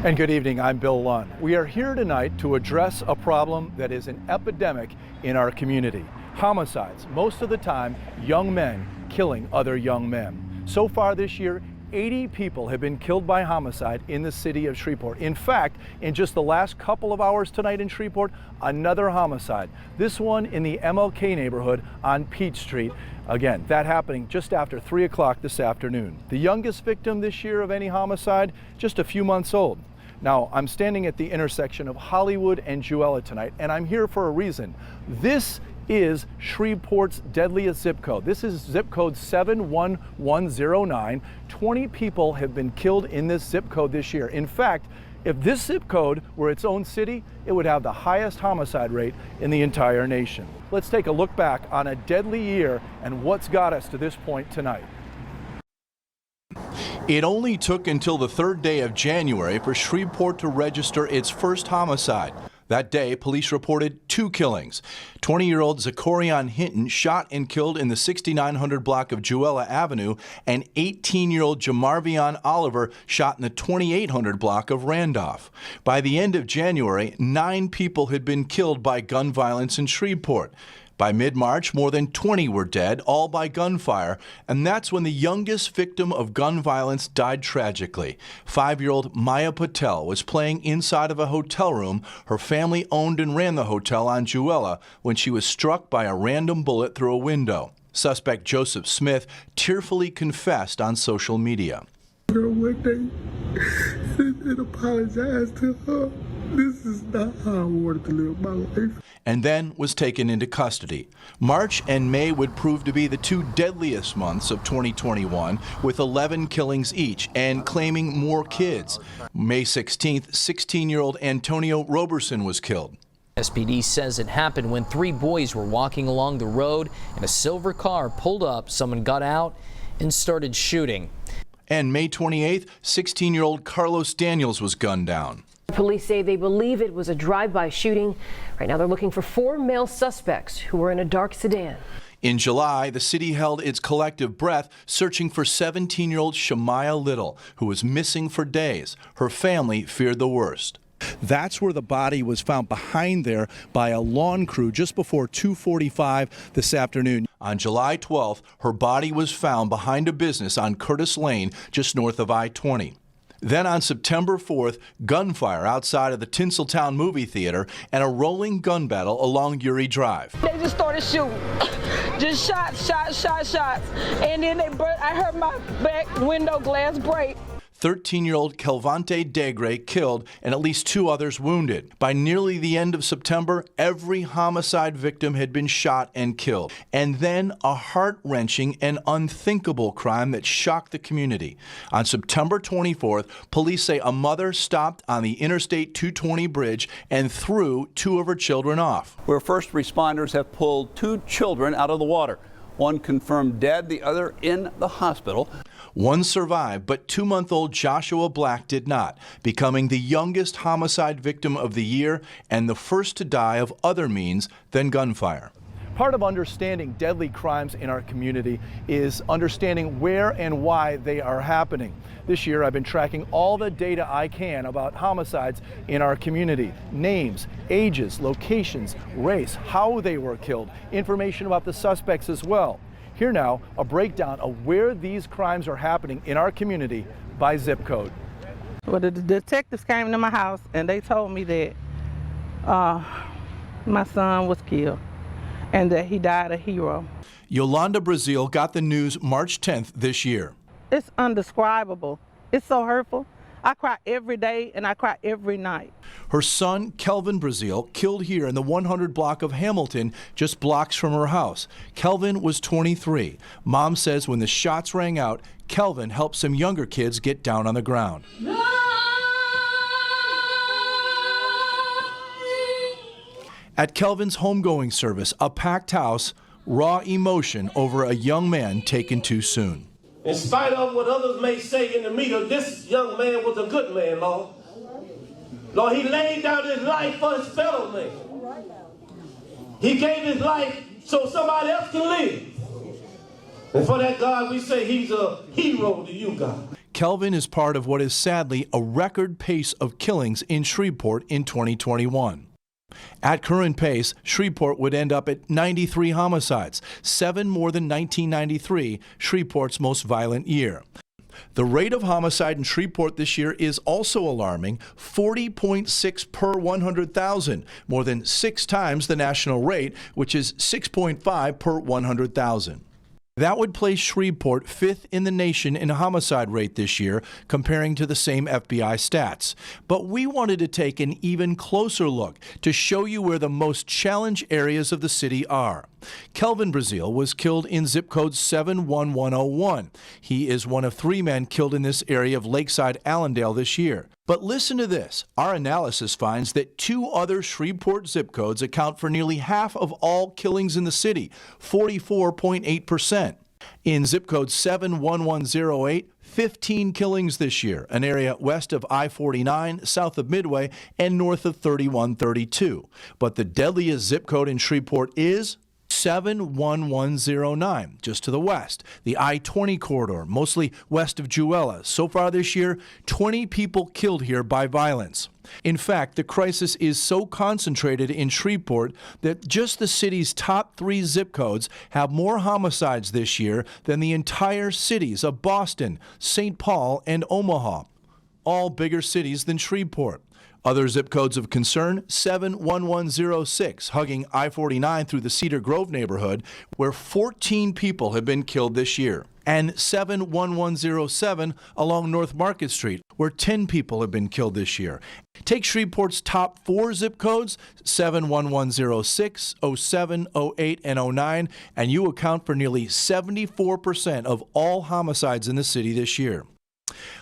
And good evening, I'm Bill Lunn. We are here tonight to address a problem that is an epidemic in our community. Homicides, most of the time young men killing other young men. So far this year, 80 people have been killed by homicide in the city of Shreveport. In fact, in just the last couple of hours tonight in Shreveport, another homicide. This one in the MLK neighborhood on Peach Street. Again, that happening just after 3 o'clock this afternoon. The youngest victim this year of any homicide, just a few months old. Now, I'm standing at the intersection of Hollywood and Jewella tonight, and I'm here for a reason. This is Shreveport's deadliest zip code. This is zip code 71109. 20 people have been killed in this zip code this year. In fact, if this zip code were its own city, it would have the highest homicide rate in the entire nation. Let's take a look back on a deadly year and what's got us to this point tonight. It only took until the third day of January for Shreveport to register its first homicide. That day, police reported 2 killings. 20-year-old Zachorian Hinton shot and killed in the 6900 block of Jewella Avenue, and 18-year-old Jamarvion Oliver shot in the 2800 block of Randolph. By the end of January, 9 people had been killed by gun violence in Shreveport. By mid-March, more than 20 were dead, all by gunfire, and that's when the youngest victim of gun violence died tragically. 5-year-old Maya Patel was playing inside of a hotel room. Her family owned and ran the hotel on Jewella when she was struck by a random bullet through a window. Suspect Joseph Smith tearfully confessed on social media. One day, and apologized to her. This is not how I wanted to live my life. And then was taken into custody. March and May would prove to be the 2 deadliest months of 2021, with 11 killings each and claiming more kids. May 16th, 16-year-old Antonio Roberson was killed. SPD says it happened when 3 boys were walking along the road and a silver car pulled up. Someone got out and started shooting. And May 28th, 16-year-old Carlos Daniels was gunned down. Police say they believe it was a drive-by shooting. Right now they're looking for 4 male suspects who were in a dark sedan. In July, the city held its collective breath searching for 17-year-old Shamaya Little, who was missing for days. Her family feared the worst. That's where the body was found, behind there by a lawn crew just before 2:45 this afternoon. On July 12th, her body was found behind a business on Curtis Lane, just north of I-20. Then on September 4th, gunfire outside of the Tinseltown movie theater and a rolling gun battle along Uri Drive. They just started shooting. Just shots. And then I heard my back window glass break. 13-year-old Kelvin Degre killed and at least 2 others wounded. By nearly the end of September, every homicide victim had been shot and killed. And then a heart-wrenching and unthinkable crime that shocked the community. On September 24th, police say a mother stopped on the Interstate 220 bridge and threw 2 of her children off. Where first responders have pulled 2 children out of the water. One confirmed dead, the other in the hospital. One survived, but 2-month-old Joshua Black did not, becoming the youngest homicide victim of the year and the first to die of other means than gunfire. Part of understanding deadly crimes in our community is understanding where and why they are happening. This year, I've been tracking all the data I can about homicides in our community. Names, ages, locations, race, how they were killed, information about the suspects as well. Here now, a breakdown of where these crimes are happening in our community by zip code. Well, the detectives came to my house and they told me that my son was killed and that he died a hero. Yolanda Brazile got the news March 10th this year. It's indescribable. It's so hurtful. I cry every day and I cry every night. Her son, Kelvin Brazile, killed here in the 100 block of Hamilton, just blocks from her house. Kelvin was 23. Mom says when the shots rang out, Kelvin helped some younger kids get down on the ground. At Kelvin's homegoing service, a packed house, raw emotion over a young man taken too soon. In spite of what others may say in the media, this young man was a good man, Lord. Lord, he laid down his life for his fellow man. He gave his life so somebody else can live. And for that, God, we say he's a hero to you, God. Kelvin is part of what is sadly a record pace of killings in Shreveport in 2021. At current pace, Shreveport would end up at 93 homicides, 7 more than 1993, Shreveport's most violent year. The rate of homicide in Shreveport this year is also alarming, 40.6 per 100,000, more than 6 times the national rate, which is 6.5 per 100,000. That would place Shreveport 5th in the nation in homicide rate this year, comparing to the same FBI stats. But we wanted to take an even closer look to show you where the most challenged areas of the city are. Kelvin Brazile was killed in zip code 71101. He is one of 3 men killed in this area of Lakeside Allendale this year. But listen to this. Our analysis finds that 2 other Shreveport zip codes account for nearly half of all killings in the city, 44.8%. In zip code 71108, 15 killings this year, an area west of I-49, south of Midway, and north of 3132. But the deadliest zip code in Shreveport is 71109, just to the west, the I-20 corridor, mostly west of Jewella. So far this year, 20 people killed here by violence. In fact, the crisis is so concentrated in Shreveport that just the city's top 3 zip codes have more homicides this year than the entire cities of Boston, St. Paul, and Omaha, all bigger cities than Shreveport. Other zip codes of concern, 71106, hugging I-49 through the Cedar Grove neighborhood, where 14 people have been killed this year. And 71107 along North Market Street, where 10 people have been killed this year. Take Shreveport's top 4 zip codes, 71106, 07, 08, and 09, and you account for nearly 74% of all homicides in the city this year.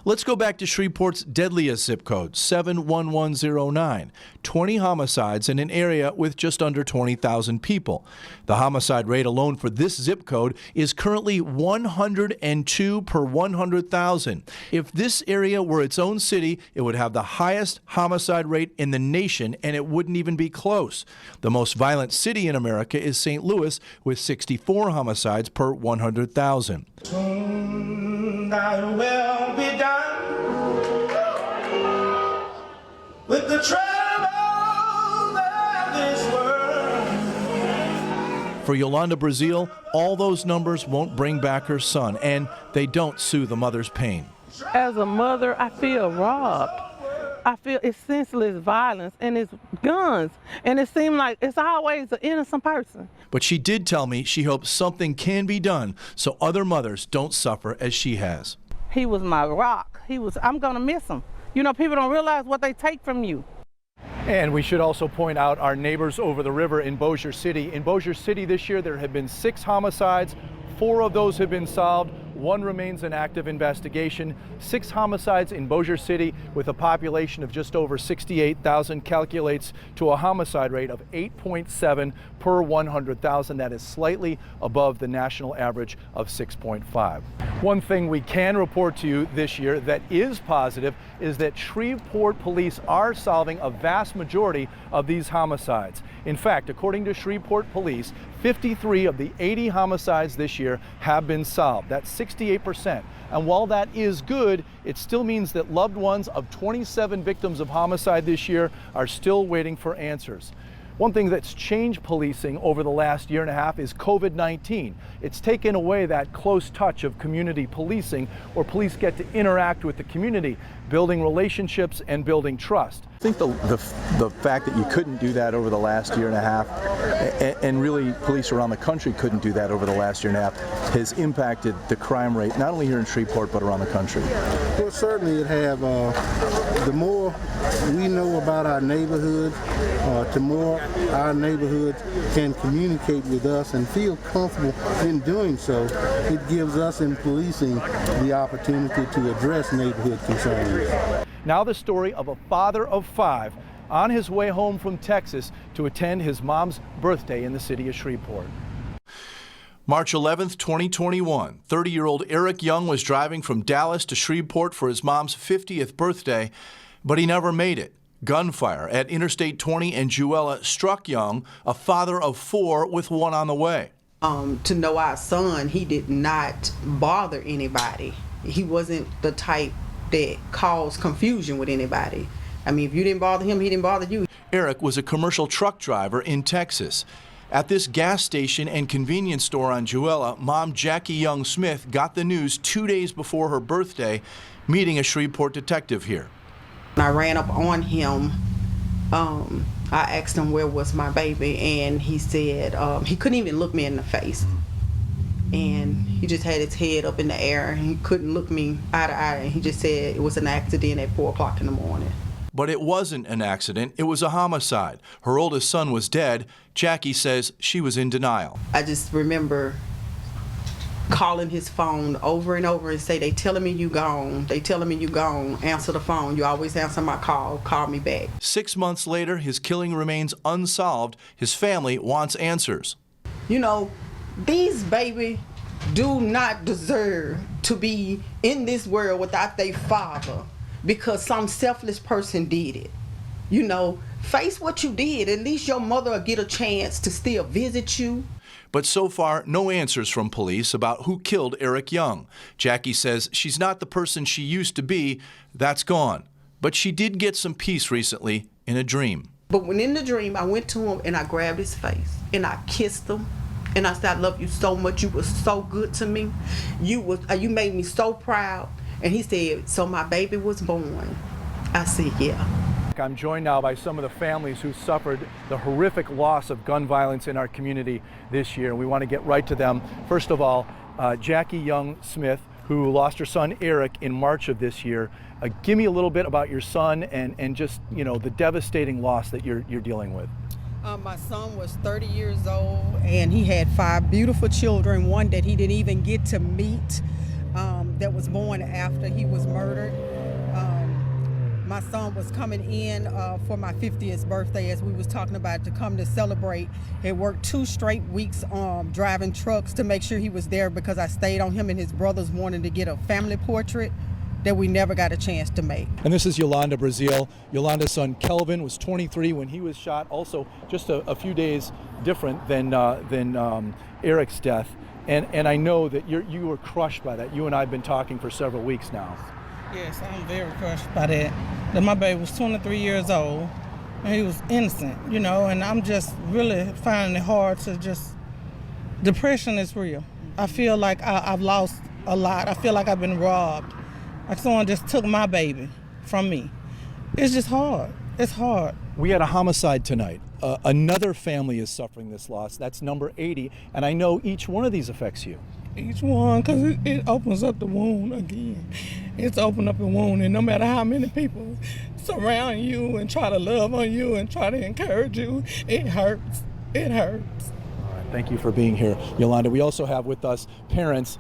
Let's go back to Shreveport's deadliest zip code, 71109. 20 homicides in an area with just under 20,000 people. The homicide rate alone for this zip code is currently 102 per 100,000. If this area were its own city, it would have the highest homicide rate in the nation, and it wouldn't even be close. The most violent city in America is St. Louis, with 64 homicides per 100,000. Thy will be done with the troubles of this world. For Yolanda Brazile, all those numbers won't bring back her son, and they don't soothe the mother's pain. As a mother, I feel robbed. I feel it's senseless violence and it's guns. And it seems like it's always an innocent person. But she did tell me she hopes something can be done so other mothers don't suffer as she has. He was my rock. I'm gonna miss him. You know, people don't realize what they take from you. And we should also point out our neighbors over the river in Bossier City. In Bossier City this year, there have been 6 homicides. 4 of those have been solved. 1 remains in active investigation. 6 homicides in Bossier City with a population of just over 68,000 calculates to a homicide rate of 8.7 per 100,000. That is slightly above the national average of 6.5. One thing we can report to you this year that is positive is that Shreveport police are solving a vast majority of these homicides. In fact, according to Shreveport police, 53 of the 80 homicides this year have been solved. That's 68%. And while that is good, it still means that loved ones of 27 victims of homicide this year are still waiting for answers. One thing that's changed policing over the last year and a half is COVID-19. It's taken away that close touch of community policing where police get to interact with the community, building relationships and building trust. I think the fact that you couldn't do that over the last year and a half, and really police around the country couldn't do that over the last year and a half, has impacted the crime rate, not only here in Shreveport, but around the country. Well, certainly it have. The more we know about our neighborhood, the more our neighborhood can communicate with us and feel comfortable in doing so. It gives us in policing the opportunity to address neighborhood concerns. Now the story of a father of 5 on his way home from Texas to attend his mom's birthday in the city of Shreveport. March 11th, 2021, 30-year-old Eric Young was driving from Dallas to Shreveport for his mom's 50th birthday, but he never made it. Gunfire at Interstate 20 and Jewella struck Young, a father of 4 with 1 on the way. To know our son, he did not bother anybody. he wasn't the type that caused confusion with anybody. I mean, if you didn't bother him, he didn't bother you. Eric was a commercial truck driver in Texas. At this gas station and convenience store on Jewella, Mom Jackie Young Smith got the news 2 days before her birthday, meeting a Shreveport detective here. I ran up on him. I asked him where was my baby, and he said he couldn't even look me in the face. And he just had his head up in the air, and he couldn't look me eye to eye, and he just said it was an accident at 4 o'clock in the morning. But it wasn't an accident, it was a homicide. Her oldest son was dead. Jackie says she was in denial. I just remember calling his phone over and over and say, they telling me you gone, they telling me you gone, answer the phone, you always answer my call me back. 6 months later, his killing remains unsolved. His family wants answers. You know, these babies do not deserve to be in this world without their father because some selfless person did it. You know, face what you did. At least your mother will get a chance to still visit you. But so far, no answers from police about who killed Eric Young. Jackie says she's not the person she used to be. That's gone. But she did get some peace recently in a dream. But when in the dream, I went to him and I grabbed his face and I kissed him. And I said, I love you so much. You were so good to me. You made me so proud. And he said, so my baby was born. I said, yeah. I'm joined now by some of the families who suffered the horrific loss of gun violence in our community this year. And we want to get right to them. First of all, Jackie Young Smith, who lost her son Eric in March of this year. Give me a little bit about your son and just, you know, the devastating loss that you're dealing with. My son was 30 years old, and he had 5 beautiful children, one that he didn't even get to meet, that was born after he was murdered. My son was coming in for my 50th birthday, as we was talking about, to come to celebrate. He worked 2 straight weeks driving trucks to make sure he was there because I stayed on him and his brothers wanting to get a family portrait that we never got a chance to make. And this is Yolanda Brazile. Yolanda's son Kelvin was 23 when he was shot, also just a few days different than Eric's death. And I know that you were crushed by that. You and I have been talking for several weeks now. Yes, I'm very crushed by that. That my baby was 23 years old and he was innocent, you know, and I'm just really finding it hard to just, depression is real. I feel like I've lost a lot. I feel like I've been robbed. Like someone just took my baby from me. It's just hard. It's hard. We had a homicide tonight. Another family is suffering this loss. That's number 80. And I know each one of these affects you. Each one, because it opens up the wound again. It's opened up the wound, and no matter how many people surround you and try to love on you and try to encourage you, it hurts. It hurts. Thank you for being here, Yolanda. We also have with us parents,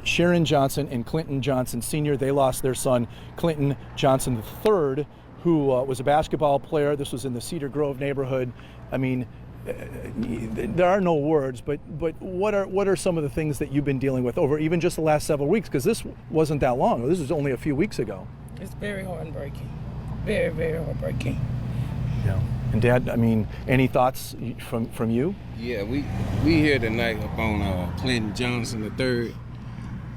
Sharon Johnson and Clinton Johnson Sr. They lost their son, Clinton Johnson III, who was a basketball player. This was in the Cedar Grove neighborhood. I mean, there are no words, but what are some of the things that you've been dealing with over even just the last several weeks? Because this wasn't that long. This was only a few weeks ago. It's very heartbreaking. Very, very heartbreaking. Yeah. And Dad, I mean, any thoughts from you? Yeah, we here tonight up on Clinton Johnson III.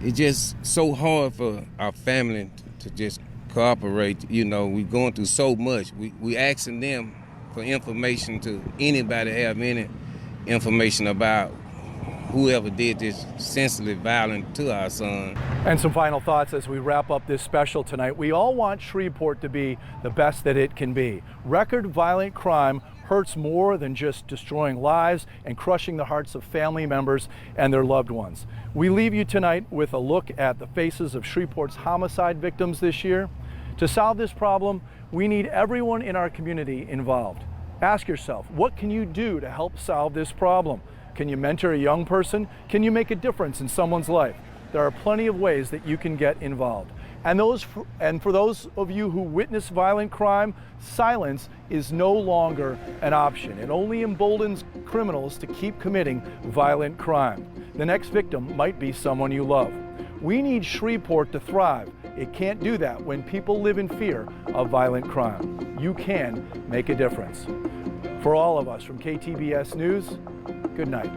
It's just so hard for our family to just cooperate. You know, we're going through so much. We asking them for information, to anybody have any information about whoever did this senseless violence to our son. And some final thoughts as we wrap up this special tonight. We all want Shreveport to be the best that it can be. Record violent crime hurts more than just destroying lives and crushing the hearts of family members and their loved ones. We leave you tonight with a look at the faces of Shreveport's homicide victims this year. To solve this problem, we need everyone in our community involved. Ask yourself, what can you do to help solve this problem? Can you mentor a young person? Can you make a difference in someone's life? There are plenty of ways that you can get involved. And for those of you who witness violent crime, silence is no longer an option. It only emboldens criminals to keep committing violent crime. The next victim might be someone you love. We need Shreveport to thrive. It can't do that when people live in fear of violent crime. You can make a difference. For all of us from KTBS News, good night.